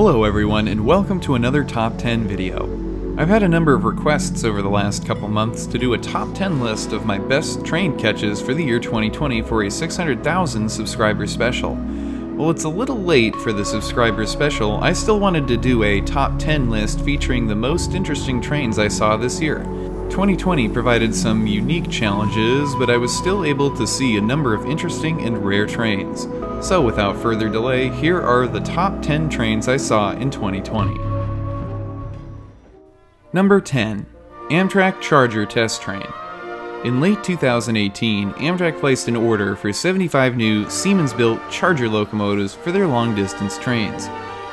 Hello everyone, and welcome to another Top 10 video. I've had a number of requests over the last couple months to do a Top 10 list of my best train catches for the year 2020 for a 600,000 subscriber special. While it's a little late for the subscriber special, I still wanted to do a Top 10 list featuring the most interesting trains I saw this year. 2020 provided some unique challenges, but I was still able to see a number of interesting and rare trains. So without further delay, here are the top 10 trains I saw in 2020. Number 10. Amtrak Charger Test Train. In late 2018, Amtrak placed an order for 75 new Siemens-built Charger locomotives for their long-distance trains.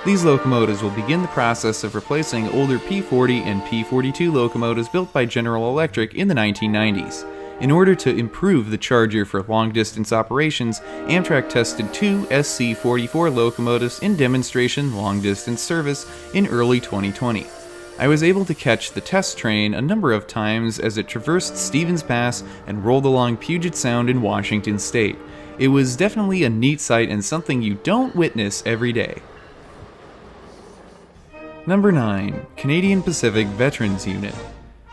These locomotives will begin the process of replacing older P40 and P42 locomotives built by General Electric in the 1990s. In order to improve the Charger for long-distance operations, Amtrak tested two SC44 locomotives in demonstration long-distance service in early 2020. I was able to catch the test train a number of times as it traversed Stevens Pass and rolled along Puget Sound in Washington State. It was definitely a neat sight and something you don't witness every day. Number 9. Canadian Pacific Veterans Unit.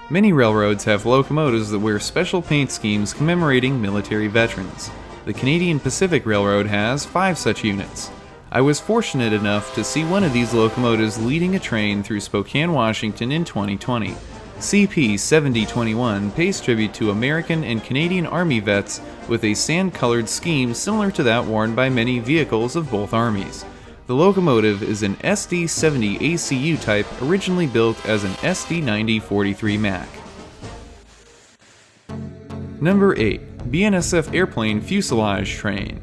Many railroads have locomotives that wear special paint schemes commemorating military veterans. The Canadian Pacific Railroad has 5 such units. I was fortunate enough to see one of these locomotives leading a train through Spokane, Washington in 2020. CP 7021 pays tribute to American and Canadian Army vets with a sand-colored scheme similar to that worn by many vehicles of both armies. The locomotive is an SD70 ACU type originally built as an SD90 43 Mac. Number 8. BNSF Airplane Fuselage Train.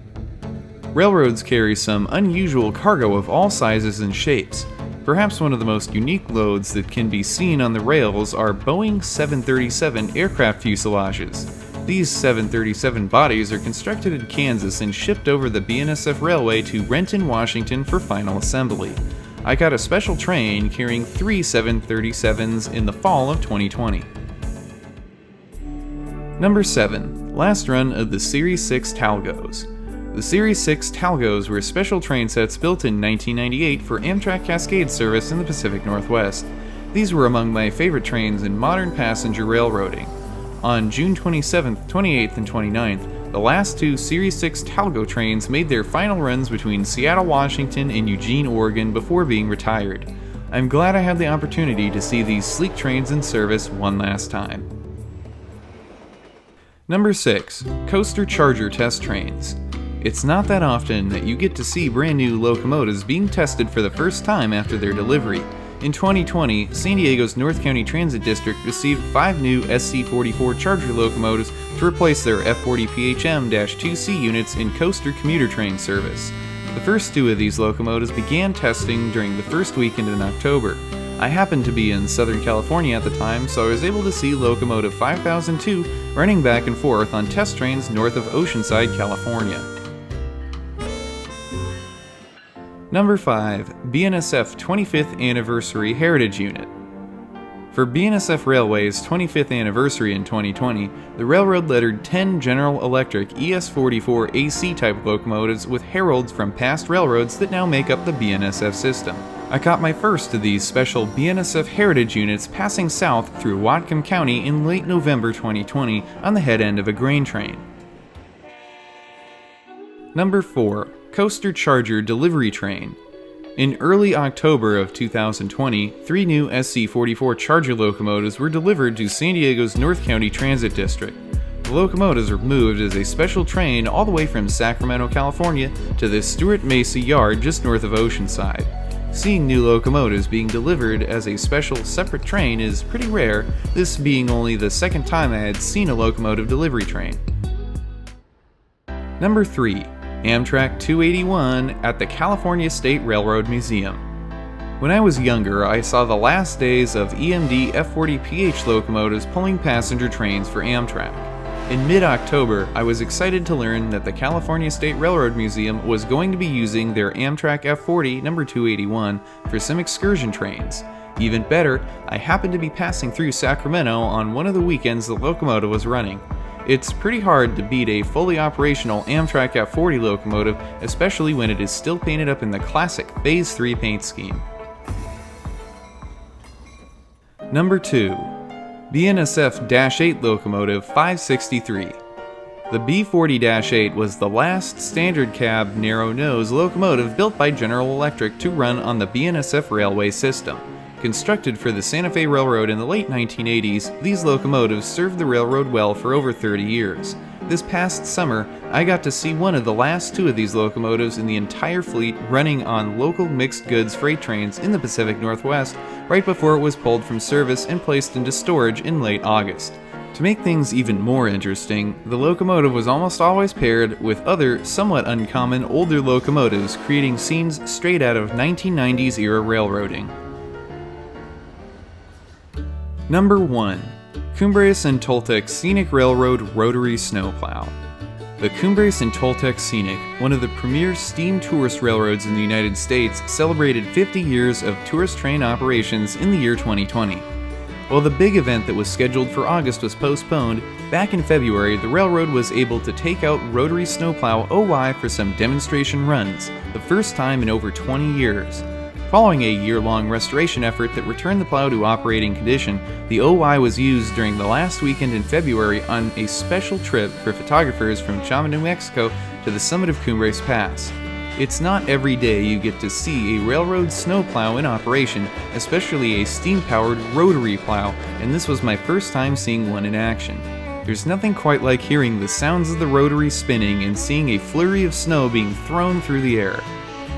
Railroads carry some unusual cargo of all sizes and shapes. Perhaps one of the most unique loads that can be seen on the rails are Boeing 737 aircraft fuselages. These 737 bodies are constructed in Kansas and shipped over the BNSF Railway to Renton, Washington for final assembly. I got a special train carrying 3 737s in the fall of 2020. Number 7. Last run of the Series 6 Talgos. The Series 6 Talgos were special train sets built in 1998 for Amtrak Cascade service in the Pacific Northwest. These were among my favorite trains in modern passenger railroading. On June 27th, 28th, and 29th, the last 2 Series 6 Talgo trains made their final runs between Seattle, Washington, and Eugene, Oregon before being retired. I'm glad I had the opportunity to see these sleek trains in service one last time. Number 6. Coaster Charger Test Trains. It's not that often that you get to see brand new locomotives being tested for the first time after their delivery. In 2020, San Diego's North County Transit District received 5 new SC44 Charger locomotives to replace their F40 PHM-2C units in coaster commuter train service. The first 2 of these locomotives began testing during the first weekend in October. I happened to be in Southern California at the time, so I was able to see locomotive 5002 running back and forth on test trains north of Oceanside, California. Number 5. BNSF 25th Anniversary Heritage Unit. For BNSF Railway's 25th anniversary in 2020, the railroad lettered 10 General Electric ES44 AC type locomotives with heralds from past railroads that now make up the BNSF system. I caught my first of these special BNSF Heritage units passing south through Whatcom County in late November 2020 on the head end of a grain train. Number 4. Coaster Charger Delivery Train. In early October of 2020, 3 new SC44 Charger locomotives were delivered to San Diego's North County Transit District. The locomotives were moved as a special train all the way from Sacramento, California to the Stuart Mesa Yard just north of Oceanside. Seeing new locomotives being delivered as a special separate train is pretty rare, this being only the second time I had seen a locomotive delivery train. Number 3. Amtrak 281 at the California State Railroad Museum. When I was younger, I saw the last days of EMD F40PH locomotives pulling passenger trains for Amtrak. In mid-October, I was excited to learn that the California State Railroad Museum was going to be using their Amtrak F40 number 281 for some excursion trains. Even better, I happened to be passing through Sacramento on one of the weekends the locomotive was running. It's pretty hard to beat a fully operational Amtrak F40 locomotive, especially when it is still painted up in the classic Phase 3 paint scheme. Number 2. BNSF-8 Locomotive 563. The B40-8 was the last standard cab narrow nose locomotive built by General Electric to run on the BNSF railway system. Constructed for the Santa Fe Railroad in the late 1980s, these locomotives served the railroad well for over 30 years. This past summer, I got to see one of the last two of these locomotives in the entire fleet running on local mixed goods freight trains in the Pacific Northwest right before it was pulled from service and placed into storage in late August. To make things even more interesting, the locomotive was almost always paired with other, somewhat uncommon, older locomotives, creating scenes straight out of 1990s era railroading. Number 1. Cumbres and Toltec Scenic Railroad Rotary Snowplow. The Cumbres and Toltec Scenic, one of the premier steam tourist railroads in the United States, celebrated 50 years of tourist train operations in the year 2020. While the big event that was scheduled for August was postponed, back in February the railroad was able to take out Rotary Snowplow OY for some demonstration runs, the first time in over 20 years. Following a year-long restoration effort that returned the plow to operating condition, the OY was used during the last weekend in February on a special trip for photographers from Chama, New Mexico to the summit of Cumbres Pass. It's not every day you get to see a railroad snowplow in operation, especially a steam-powered rotary plow, and this was my first time seeing one in action. There's nothing quite like hearing the sounds of the rotary spinning and seeing a flurry of snow being thrown through the air.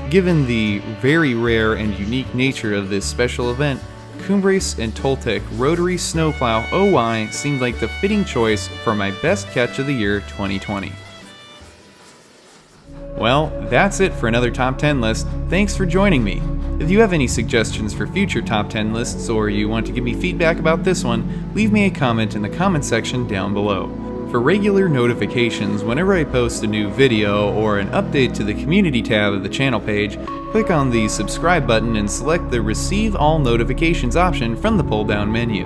Given the very rare and unique nature of this special event, Cumbres and Toltec Rotary Snowplow OY seemed like the fitting choice for my best catch of the year 2020. Well, that's it for another Top 10 list. Thanks for joining me. If you have any suggestions for future Top 10 lists or you want to give me feedback about this one, leave me a comment in the comment section down below. For regular notifications whenever I post a new video or an update to the community tab of the channel page, click on the subscribe button and select the Receive All Notifications option from the pull-down menu.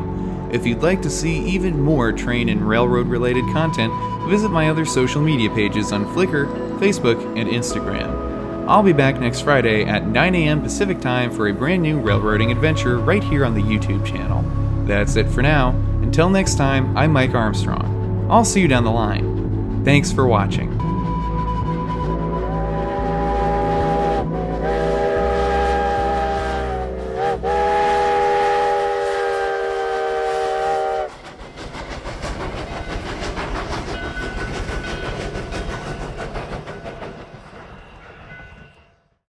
If you'd like to see even more train and railroad related content, visit my other social media pages on Flickr, Facebook, and Instagram. I'll be back next Friday at 9 a.m. Pacific Time for a brand new railroading adventure right here on the YouTube channel. That's it for now. Until next time, I'm Mike Armstrong. I'll see you down the line. Thanks for watching.